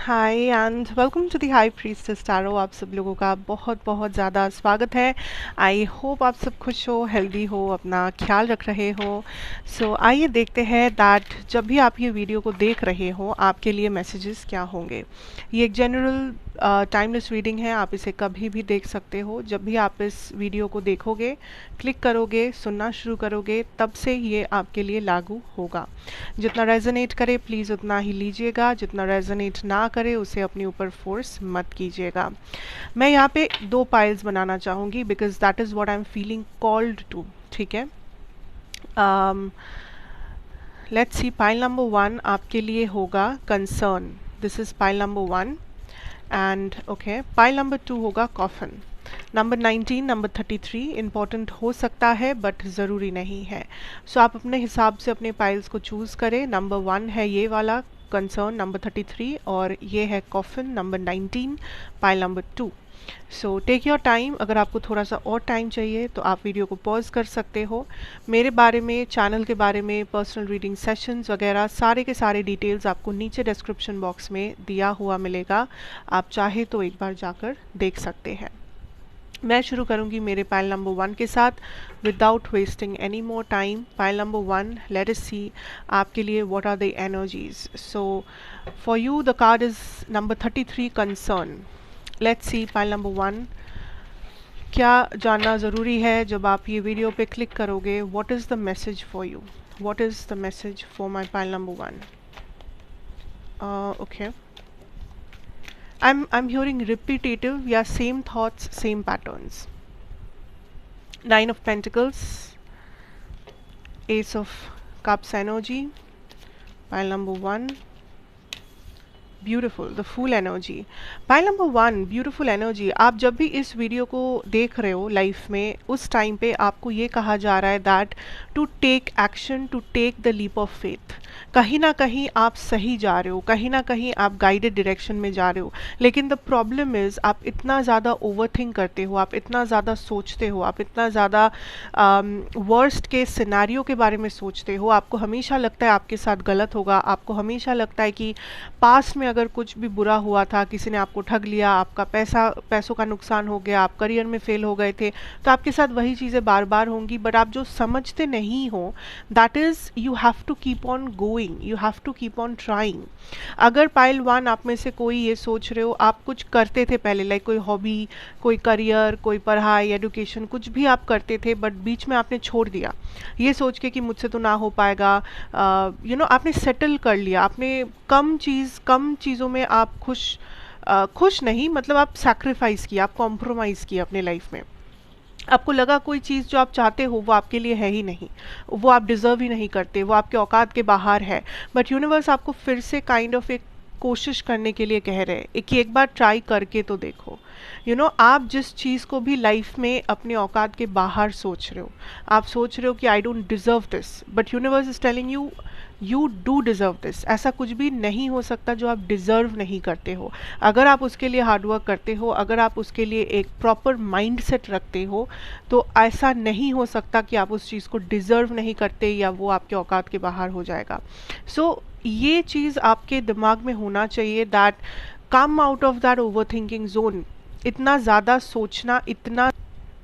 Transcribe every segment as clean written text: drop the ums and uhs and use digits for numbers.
Hi and welcome to the high priestess tarot. आप सब लोगों का बहुत बहुत ज़्यादा स्वागत है। आई होप आप सब खुश हो, हेल्दी हो, अपना ख्याल रख रहे हो। सो आइए देखते हैं दैट जब भी आप ये वीडियो को देख रहे हो आपके लिए मैसेजेस क्या होंगे। ये एक जनरल टाइमलेस रीडिंग है, आप इसे कभी भी देख सकते हो। जब भी आप इस वीडियो को देखोगे, क्लिक करोगे, सुनना शुरू करोगे, तब से ये आपके लिए लागू होगा। जितना रेजोनेट करे प्लीज़ उतना ही लीजिएगा, जितना रेजोनेट ना करे उसे अपने ऊपर फोर्स मत कीजिएगा। मैं यहाँ पे 2 पाइल्स बनाना चाहूँगी because that is what I am feeling called to. ठीक है, लेट्स सी। पाइल नंबर 1 आपके लिए होगा concern. This is pile number 1 and okay, pile number 2 होगा कॉफन। नंबर 19, नंबर 33 इम्पॉर्टेंट हो सकता है बट ज़रूरी नहीं है। सो आप अपने हिसाब से अपने पाइल्स को चूज़ करें। नंबर 1 है ये वाला कंसर्न, नंबर 33, और ये है coffin, number 19, pile number 2। So take your time. अगर आपको थोड़ा सा और टाइम चाहिए तो आप वीडियो को पॉज कर सकते हो। मेरे बारे में, चैनल के बारे में, पर्सनल रीडिंग सेशंस वगैरह सारे के सारे डिटेल्स आपको नीचे डिस्क्रिप्शन बॉक्स में दिया हुआ मिलेगा। आप चाहे तो एक बार जाकर देख सकते हैं। मैं शुरू करूंगी मेरे पाइल नंबर 1 के साथ without wasting any more time. Pile number 1, let us see आपके लिए what are the energies. So for you the card is number 33, concern. Let's see pile number 1 क्या जानना ज़रूरी है जब आप ये वीडियो पे क्लिक करोगे। What is the message for you, what is the message for my pile number 1। Okay, I'm hearing repetitive, yeah, same thoughts, same patterns. 9 of Pentacles, Ace of Cups energy, pile number 1, beautiful, the full energy. Pile number 1, beautiful energy. आप जब भी इस video को देख रहे हो life में, उस टाइम पे आपको ये कहा जा रहा है that to take action, to take the leap of faith. कहीं ना कहीं आप सही जा रहे हो, कहीं ना कहीं आप गाइडेड डायरेक्शन में जा रहे हो, लेकिन द प्रॉब्लम इज़ आप इतना ज़्यादा ओवरथिंक करते हो, आप इतना ज़्यादा सोचते हो, आप इतना ज़्यादा वर्स्ट के सिनेरियो के बारे में सोचते हो। आपको हमेशा लगता है आपके साथ गलत होगा, आपको हमेशा लगता है कि पास्ट में अगर कुछ भी बुरा हुआ था, किसी ने आपको ठग लिया, आपका पैसों का नुकसान हो गया, आप करियर में फेल हो गए थे, तो आपके साथ वही चीज़ें बार बार होंगी। बट आप जो समझते नहीं हो that is you have to keep on going, you have to keep on trying. अगर पाइल 1 आप में से कोई ये सोच रहे हो, आप कुछ करते थे पहले, लाइक कोई हॉबी, कोई करियर, कोई पढ़ाई, एजुकेशन, कुछ भी आप करते थे बट बीच में आपने छोड़ दिया ये सोच के कि मुझसे तो ना हो पाएगा। आपने सेटल कर लिया, आपने कम चीज़ों में आप खुश नहीं, मतलब आप सैक्रिफाइस किया, आप कॉम्प्रोमाइज़ किया अपने लाइफ में। आपको लगा कोई चीज़ जो आप चाहते हो वो आपके लिए है ही नहीं, वो आप डिज़र्व ही नहीं करते, वो आपके औकात के बाहर है। बट यूनिवर्स आपको फिर से काइंड ऑफ एक कोशिश करने के लिए कह रहे हैं कि एक बार ट्राई करके तो देखो। आप जिस चीज़ को भी लाइफ में अपने औकात के बाहर सोच रहे हो, आप सोच रहे हो कि I don't deserve this, but universe is telling you you do deserve this. ऐसा कुछ भी नहीं हो सकता जो आप डिज़र्व नहीं करते हो। अगर आप उसके लिए हार्डवर्क करते हो, अगर आप उसके लिए एक प्रॉपर माइंड सेट रखते हो, तो ऐसा नहीं हो सकता कि आप उस चीज़ को डिज़र्व नहीं करते या वो आपके औकात के बाहर हो जाएगा। सो ये चीज़ आपके दिमाग में होना चाहिए that come out of that over thinking zone. इतना ज़्यादा सोचना, इतना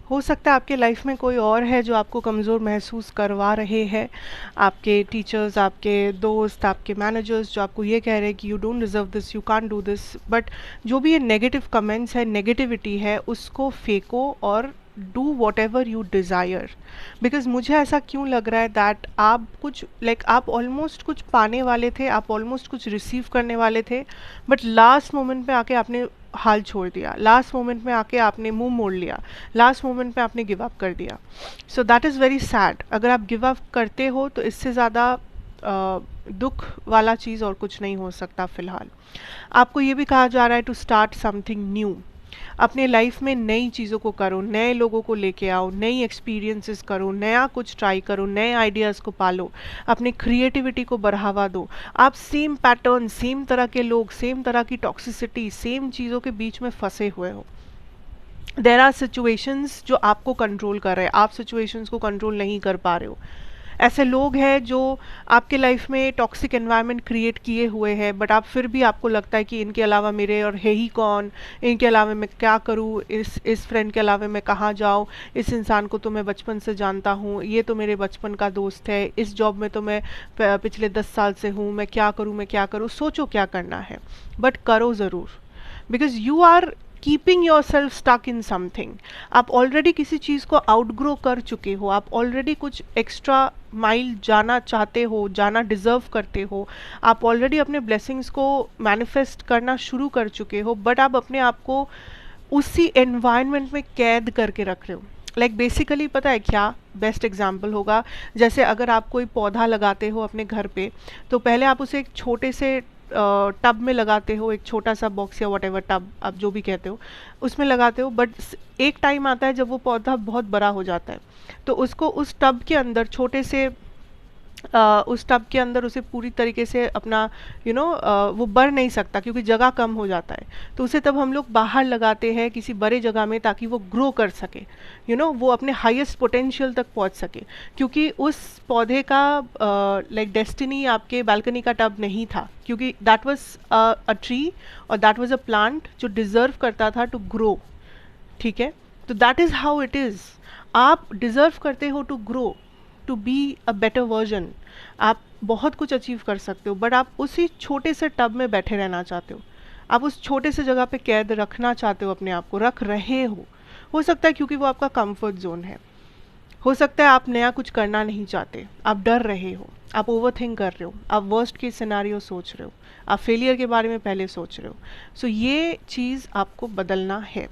हो सकता है आपके लाइफ में कोई और है जो आपको कमज़ोर महसूस करवा रहे हैं, आपके टीचर्स, आपके दोस्त, आपके मैनेजर्स जो आपको ये कह रहे हैं कि you don't deserve this, you can't do this. But जो भी ये नेगेटिव कमेंट्स है, नेगेटिविटी है, उसको फेंको और do what ever you desire. Because मुझे ऐसा क्यों लग रहा है दैट आप कुछ आप ऑलमोस्ट कुछ पाने वाले थे, आप ऑलमोस्ट कुछ रिसीव करने वाले थे, बट लास्ट मोमेंट में आके आपने हाल छोड़ दिया, लास्ट मोमेंट में आके आपने मुंह मोड़ लिया, लास्ट मोमेंट में आपने गिव अप कर दिया। So that is very sad. अगर आप गिव अप करते हो तो इससे ज़्यादा दुख वाला चीज़ और कुछ नहीं हो सकता फ़िलहाल। आपको ये भी कहा जा रहा है टू स्टार्ट समथिंग न्यू। अपने लाइफ में नई चीज़ों को करो, नए लोगों को लेके आओ, नई एक्सपीरियंसेस करो, नया कुछ ट्राई करो, नए आइडियाज़ को पालो, अपनी क्रिएटिविटी को बढ़ावा दो। आप सेम पैटर्न, सेम तरह के लोग, सेम तरह की टॉक्सिसिटी, सेम चीज़ों के बीच में फंसे हुए हो। देयर आर सिचुएशंस जो आपको कंट्रोल कर रहे हैं, आप सिचुएशंस को कंट्रोल नहीं कर पा रहे हो। ऐसे लोग हैं जो आपके लाइफ में टॉक्सिक एनवायरनमेंट क्रिएट किए हुए हैं, बट आप फिर भी आपको लगता है कि इनके अलावा मेरे और है ही कौन, इनके अलावा मैं क्या करूँ, इस फ्रेंड के अलावा मैं कहाँ जाऊँ, इस इंसान को तो मैं बचपन से जानता हूँ, ये तो मेरे बचपन का दोस्त है, इस जॉब में तो मैं पिछले 10 साल से हूँ, मैं क्या करूँ, मैं क्या करूँ। सोचो क्या करना है, बट करो ज़रूर, because you are keeping yourself stuck in something. आप ऑलरेडी किसी चीज़ को आउटग्रो कर चुके हो, आप ऑलरेडी कुछ एक्स्ट्रा माइल जाना चाहते हो, जाना डिजर्व करते हो, आप ऑलरेडी अपने ब्लेसिंग्स को मैनिफेस्ट करना शुरू कर चुके हो, बट आप अपने आप को उसी एनवायरनमेंट में कैद करके रख रहे हो। लाइक बेसिकली पता है क्या बेस्ट एग्जाम्पल होगा, जैसे अगर आप कोई पौधा लगाते हो अपने घर पे, तो पहले आप उसे एक छोटे से टब में लगाते हो, एक छोटा सा बॉक्स या वॉटेवर टब आप जो भी कहते हो उसमें लगाते हो, बट एक टाइम आता है जब वो पौधा बहुत बड़ा हो जाता है, तो उसको उस टब के अंदर छोटे से उस टब के अंदर उसे पूरी तरीके से अपना वो बढ़ नहीं सकता क्योंकि जगह कम हो जाता है, तो उसे तब हम लोग बाहर लगाते हैं किसी बड़े जगह में ताकि वो ग्रो कर सके, वो अपने हाईएस्ट पोटेंशियल तक पहुंच सके, क्योंकि उस पौधे का लाइक डेस्टिनी आपके बालकनी का टब नहीं था, क्योंकि दैट वाज अ ट्री और दैट वाज अ प्लांट जो डिजर्व करता था टू ग्रो। ठीक है, तो that is how it is. आप डिजर्व करते हो to grow, to be a better version. आप बहुत कुछ अचीव कर सकते हो, बट आप उसी छोटे से टब में बैठे रहना चाहते हो, आप उस छोटे से जगह पे कैद रखना चाहते हो, अपने आप को रख रहे हो सकता है क्योंकि वो आपका कंफर्ट जोन है, हो सकता है आप नया कुछ करना नहीं चाहते, आप डर रहे हो, आप ओवरथिंक कर रहे हो, आप वर्स्ट केस सिनेरियो सोच रहे हो, आप फेलियर के बारे में पहले सोच रहे हो। सो ये चीज़ आपको बदलना है।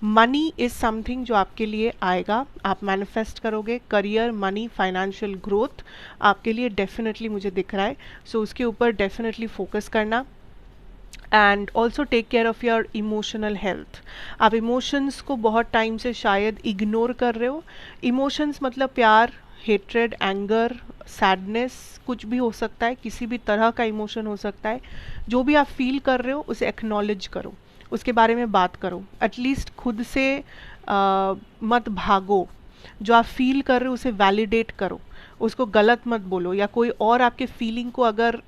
मनी इज़ समथिंग जो आपके लिए आएगा, आप मैनिफेस्ट करोगे, करियर, मनी, फाइनेंशियल ग्रोथ आपके लिए डेफिनेटली मुझे दिख रहा है। सो उसके ऊपर डेफिनेटली फोकस करना, and also take care of your emotional health. आप इमोशंस को बहुत टाइम से शायद इग्नोर कर रहे हो। इमोशंस मतलब प्यार, हेट्रेड, एंगर, सैडनेस, कुछ भी हो सकता है, किसी भी तरह का इमोशन हो सकता है। जो भी आप फील कर रहे हो उसे एक्नॉलेज करो, उसके बारे में बात करो, एटलीस्ट खुद से मत भागो। जो आप फील कर रहे हो उसे वैलिडेट करो, उसको गलत मत बोलो, या कोई और आपके फीलिंग को अगर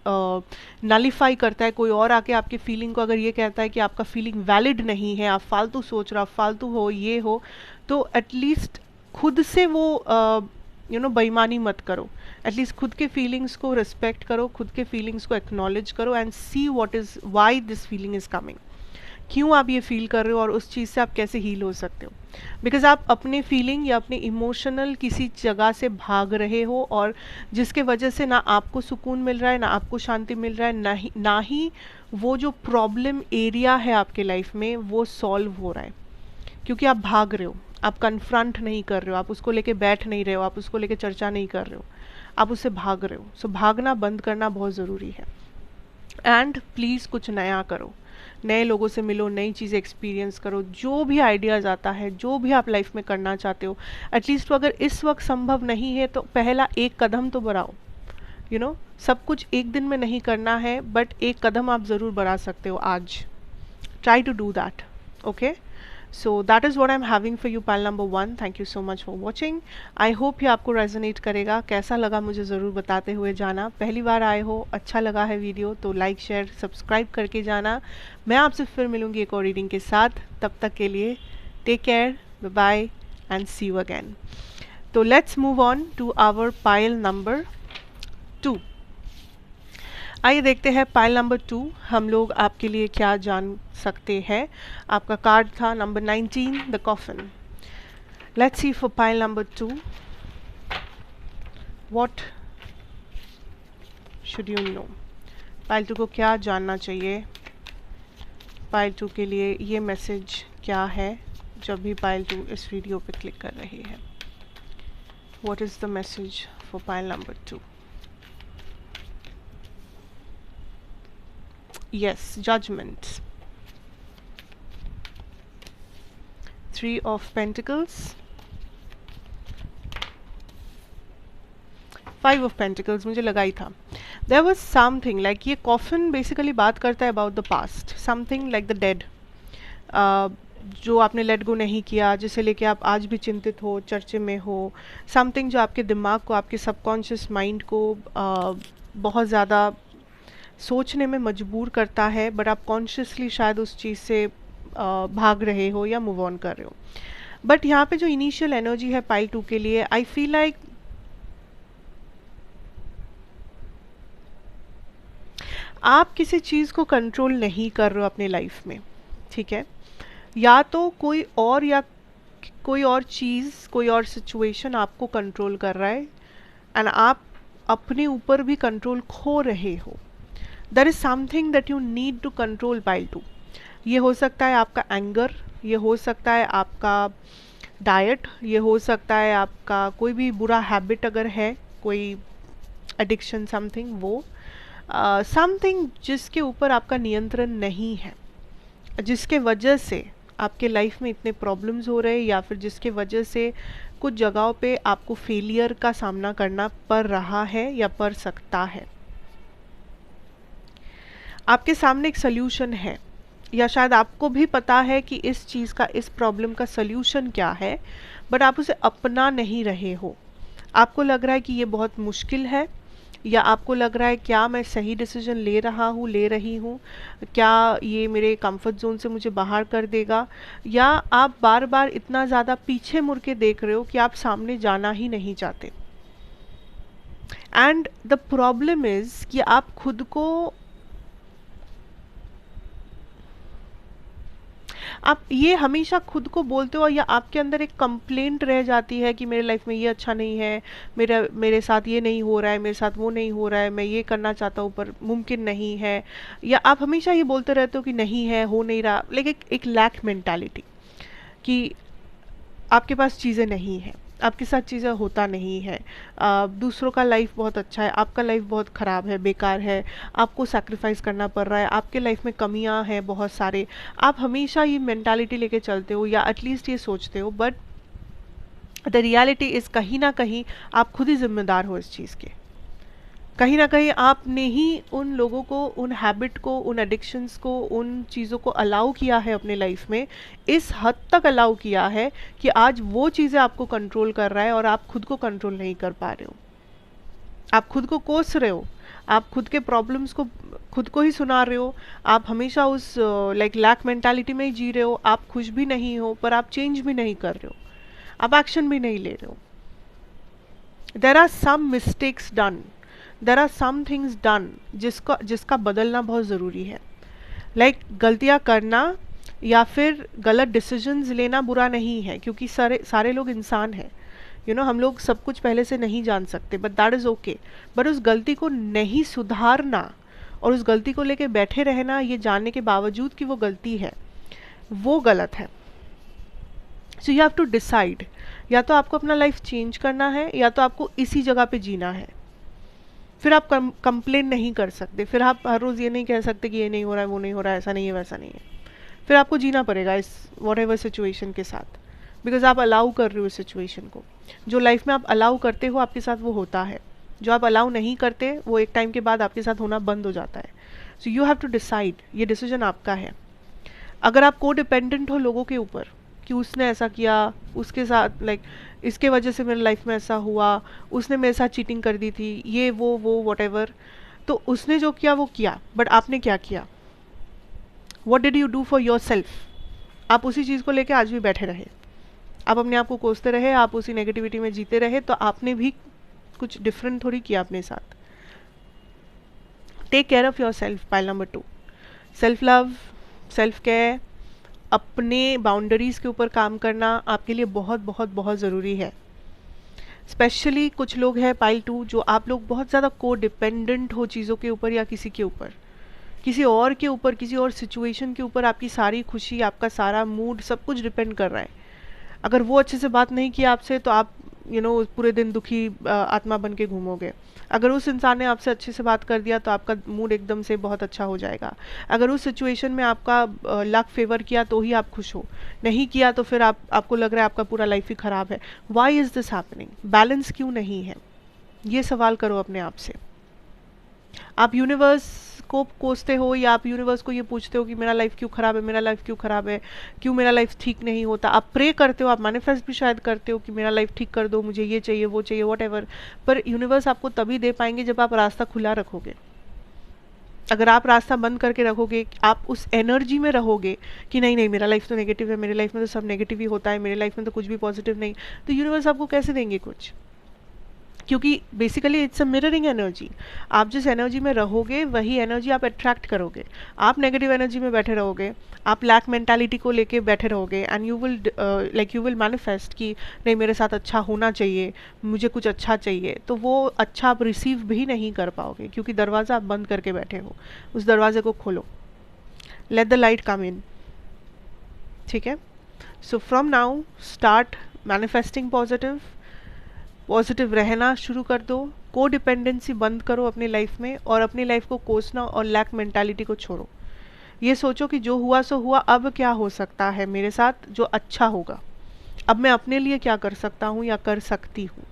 नलीफाई करता है, कोई और आके आपके फीलिंग को अगर ये कहता है कि आपका फीलिंग वैलिड नहीं है, आप फालतू सोच रहे हो, आप फालतू हो, ये हो, तो एटलीस्ट खुद से वो बेईमानी मत करो। एटलीस्ट खुद के फीलिंग्स को रिस्पेक्ट करो, खुद के फीलिंग्स को एक्नॉलेज करो, and see what is why this feeling is coming, क्यों आप ये फील कर रहे हो और उस चीज़ से आप कैसे हील हो सकते हो। बिकॉज आप अपने फीलिंग या अपने इमोशनल किसी जगह से भाग रहे हो, और जिसके वजह से ना आपको सुकून मिल रहा है, ना आपको शांति मिल रहा है, ना ही वो जो प्रॉब्लम एरिया है आपके लाइफ में वो सॉल्व हो रहा है, क्योंकि आप भाग रहे हो, आप कन्फ्रंट नहीं कर रहे हो, आप उसको लेके बैठ नहीं रहे हो, आप उसको लेके चर्चा नहीं कर रहे हो, आप उससे भाग रहे हो। सो भागना बंद करना बहुत ज़रूरी है। एंड प्लीज़ कुछ नया करो, नए लोगों से मिलो, नई चीज़ें एक्सपीरियंस करो, जो भी आइडियाज़ आता है, जो भी आप लाइफ में करना चाहते हो, एटलीस्ट अगर इस वक्त संभव नहीं है तो पहला एक कदम तो बढ़ाओ। सब कुछ एक दिन में नहीं करना है, बट एक कदम आप ज़रूर बढ़ा सकते हो आज। Try to do that, okay. So that is what I'm having for you, pile number 1. Thank you so much for watching. I hope ये आपको रेजोनेट करेगा। कैसा लगा मुझे ज़रूर बताते हुए जाना। पहली बार आए हो, अच्छा लगा है वीडियो तो लाइक, शेयर, सब्सक्राइब करके जाना। मैं आपसे फिर मिलूँगी एक और रीडिंग के साथ। तब तक के लिए take care, bye bye and see you again. तो let's move on to our pile number 2। आइए देखते हैं पाइल नंबर 2 हम लोग आपके लिए क्या जान सकते हैं। आपका कार्ड था number 19, the coffin. Let's see for pile number 2 what should you know. Pile 2 को क्या जानना चाहिए, पाइल 2 के लिए ये मैसेज क्या है जब भी पाइल 2 इस वीडियो पे क्लिक कर रही है। What is the message for pile number 2? Yes, judgment. 3 of Pentacles, 5 of Pentacles, मुझे लगा ही था। There was something like ये coffin basically बात करता है about the past, something like the dead. जो आपने लेट गो नहीं किया, जिसे लेके आप आज भी चिंतित हो, चर्चे में हो, समथिंग जो आपके दिमाग को, आपके सबकॉन्शियस माइंड को बहुत ज़्यादा सोचने में मजबूर करता है, बट आप कॉन्शियसली शायद उस चीज़ से भाग रहे हो या मूव ऑन कर रहे हो। बट यहाँ पे जो इनिशियल एनर्जी है पाइल 2 के लिए, आई फील लाइक आप किसी चीज़ को कंट्रोल नहीं कर रहे हो अपनी लाइफ में, ठीक है? या तो कोई और, या कोई और चीज़, कोई और सिचुएशन आपको कंट्रोल कर रहा है, एंड आप अपने ऊपर भी कंट्रोल खो रहे हो। There is something that you need to control pile 2। ये हो सकता है आपका एंगर, ये हो सकता है आपका डाइट, ये हो सकता है आपका कोई भी बुरा हैबिट अगर है, कोई एडिक्शन समथिंग, वो समथिंग जिसके ऊपर आपका नियंत्रण नहीं है, जिसके वजह से आपके लाइफ में इतने प्रॉब्लम्स हो रहे हैं, या फिर जिसके वजह से कुछ जगहों पे आपको फेलियर का सामना करना पड़ रहा है या पड़ सकता है। आपके सामने एक सोल्यूशन है, या शायद आपको भी पता है कि इस चीज़ का, इस प्रॉब्लम का सोल्यूशन क्या है, बट आप उसे अपना नहीं रहे हो। आपको लग रहा है कि ये बहुत मुश्किल है, या आपको लग रहा है क्या मैं सही डिसीजन ले रहा हूँ, ले रही हूँ, क्या ये मेरे कंफर्ट जोन से मुझे बाहर कर देगा, या आप बार बार इतना ज़्यादा पीछे मुड़ के देख रहे हो कि आप सामने जाना ही नहीं चाहते। एंड द प्रॉब्लम इज़ कि आप खुद को, आप ये हमेशा खुद को बोलते हो, या आपके अंदर एक कंप्लेंट रह जाती है कि मेरे लाइफ में ये अच्छा नहीं है, मेरे साथ ये नहीं हो रहा है, मेरे साथ वो नहीं हो रहा है, मैं ये करना चाहता हूँ पर मुमकिन नहीं है, या आप हमेशा ये बोलते रहते हो कि नहीं है, हो नहीं रहा, लेकिन एक लैक मेंटालिटी कि आपके पास चीज़ें नहीं हैं, आपके साथ चीज़ें होता नहीं है, दूसरों का लाइफ बहुत अच्छा है, आपका लाइफ बहुत ख़राब है, बेकार है, आपको सैक्रिफाइस करना पड़ रहा है, आपके लाइफ में कमियां हैं बहुत सारे। आप हमेशा ये मेंटालिटी लेके चलते हो, या एटलीस्ट ये सोचते हो, बट द रियलिटी इज़ कहीं ना कहीं आप खुद ही जिम्मेदार हो इस चीज़ के। कहीं ना कहीं आपने ही उन लोगों को, उन हैबिट को, उन एडिक्शंस को, उन चीज़ों को अलाउ किया है अपने लाइफ में, इस हद तक अलाउ किया है कि आज वो चीज़ें आपको कंट्रोल कर रहा है और आप खुद को कंट्रोल नहीं कर पा रहे हो। आप खुद को कोस रहे हो, आप खुद के प्रॉब्लम्स को खुद को ही सुना रहे हो, आप हमेशा उस लाइक लैक मेंटालिटी में ही जी रहे हो, आप खुश भी नहीं हो, पर आप चेंज भी नहीं कर रहे हो, आप एक्शन भी नहीं ले रहे हो। There are some mistakes done, there are some things done जिसका बदलना बहुत ज़रूरी है। लाइक गलतियाँ करना या फिर गलत डिसीजंस लेना बुरा नहीं है, क्योंकि सारे लोग इंसान हैं, हम लोग सब कुछ पहले से नहीं जान सकते, but that is okay. But उस गलती को नहीं सुधारना और उस गलती को लेके बैठे रहना, ये जानने के बावजूद कि वो गलती है, वो गलत है। So you have to decide, या तो आपको अपना लाइफ चेंज करना है, या तो आपको इसी जगह पे जीना है। फिर आप कंप्लेन नहीं कर सकते, फिर आप हर रोज़ ये नहीं कह सकते कि ये नहीं हो रहा है, वो नहीं हो रहा है, ऐसा नहीं है, वैसा नहीं है। फिर आपको जीना पड़ेगा इस वॉट एवर सिचुएशन के साथ, बिकॉज आप अलाउ कर रहे हो इस सिचुएशन को। जो लाइफ में आप अलाउ करते हो आपके साथ वो होता है, जो आप अलाउ नहीं करते वो एक टाइम के बाद आपके साथ होना बंद हो जाता है। So you have to decide, ये डिसीजन आपका है। अगर आप को डिपेंडेंट हो लोगों के ऊपर कि उसने ऐसा किया, उसके साथ लाइक इसके वजह से मेरे लाइफ में ऐसा हुआ, उसने मेरे साथ चीटिंग कर दी थी, ये वो व्हाटएवर, तो उसने जो किया वो किया, बट आपने क्या किया? What did you do for your self? आप उसी चीज़ को लेके आज भी बैठे रहे, आप अपने आप को कोसते रहे, आप उसी नेगेटिविटी में जीते रहे, तो आपने भी कुछ डिफरेंट थोड़ी किया अपने साथ। Take care of yourself, pile number 2, self love, self care, अपने बाउंड्रीज़ के ऊपर काम करना आपके लिए बहुत बहुत बहुत ज़रूरी है। स्पेशली कुछ लोग हैं पाइल 2, जो आप लोग बहुत ज़्यादा को डिपेंडेंट हो चीज़ों के ऊपर, या किसी के ऊपर, किसी और के ऊपर, किसी और सिचुएशन के ऊपर आपकी सारी खुशी, आपका सारा मूड, सब कुछ डिपेंड कर रहा है। अगर वो अच्छे से बात नहीं किया आपसे तो आप पूरे दिन दुखी आत्मा बन के घूमोगे। अगर उस इंसान ने आपसे अच्छे से बात कर दिया तो आपका मूड एकदम से बहुत अच्छा हो जाएगा। अगर उस सिचुएशन में आपका लक फेवर किया तो ही आप खुश हो, नहीं किया तो फिर आपको लग रहा है आपका पूरा लाइफ ही ख़राब है। Why is this happening? Balance क्यों नहीं है? ये सवाल करो अपने आप से। आप यूनिवर्स को कोसते हो या आप यूनिवर्स को ये पूछते हो कि मेरा लाइफ क्यों ख़राब है, मेरा लाइफ क्यों ख़राब है, क्यों मेरा लाइफ ठीक नहीं होता, आप प्रे करते हो, आप मैनिफेस्ट भी शायद करते हो कि मेरा लाइफ ठीक कर दो, मुझे ये चाहिए वो चाहिए वॉट, पर यूनिवर्स आपको तभी दे पाएंगे जब आप रास्ता खुला रखोगे। अगर आप रास्ता बंद करके रखोगे, आप उस एनर्जी में रहोगे कि नहीं नहीं मेरा लाइफ तो नेगेटिव है, मेरे लाइफ में तो सब नेगेटिव ही होता है, मेरे लाइफ में तो कुछ भी पॉजिटिव नहीं, तो यूनिवर्स आपको कैसे देंगे कुछ? क्योंकि basically it's a mirroring energy. आप जिस एनर्जी में रहोगे वही एनर्जी आप अट्रैक्ट करोगे। आप नेगेटिव एनर्जी में बैठे रहोगे, आप लैक मेंटालिटी को लेके बैठे रहोगे, एंड यू विल मैनिफेस्ट कि नहीं मेरे साथ अच्छा होना चाहिए, मुझे कुछ अच्छा चाहिए, तो वो अच्छा आप रिसीव भी नहीं कर पाओगे क्योंकि दरवाज़ा आप बंद करके बैठे हो। उस दरवाजे को खोलो, लेट द लाइट कम इन। ठीक है, so from now start manifesting positive, positive रहना शुरू कर दो, को डिपेंडेंसी बंद करो अपनी लाइफ में, और अपनी लाइफ को कोसना और लैक मेंटालिटी को छोड़ो। ये सोचो कि जो हुआ सो हुआ, अब क्या हो सकता है मेरे साथ जो अच्छा होगा, अब मैं अपने लिए क्या कर सकता हूँ या कर सकती हूँ,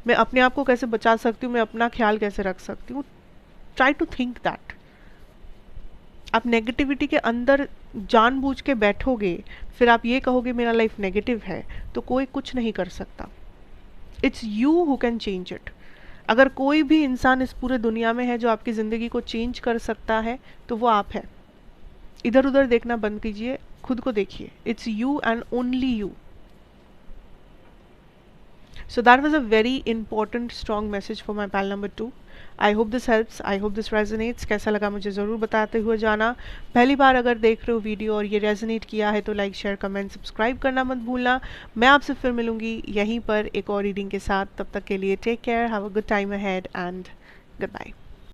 मैं अपने आप को कैसे बचा सकती हूँ, मैं अपना ख्याल कैसे रख सकती हूँ। Try to think that. आप नेगेटिविटी के अंदर जानबूझ के बैठोगे, फिर आप ये कहोगे मेरा लाइफ नेगेटिव है, तो कोई कुछ नहीं कर सकता। It's you who can change it. अगर कोई भी इंसान इस पूरे दुनिया में है जो आपकी ज़िंदगी को चेंज कर सकता है तो वो आप है। इधर उधर देखना बंद कीजिए, खुद को देखिए। It's you and only you. So that was a very important strong message for my pal number 2. I hope this helps, I hope this resonates. कैसा लगा मुझे ज़रूर बताते हुए जाना। पहली बार अगर देख रहे हो वीडियो और ये रेजोनेट किया है तो लाइक शेयर कमेंट सब्सक्राइब करना मत भूलना। मैं आपसे फिर मिलूँगी यहीं पर एक और रीडिंग के साथ। तब तक के लिए take care, have a good time ahead and good bye.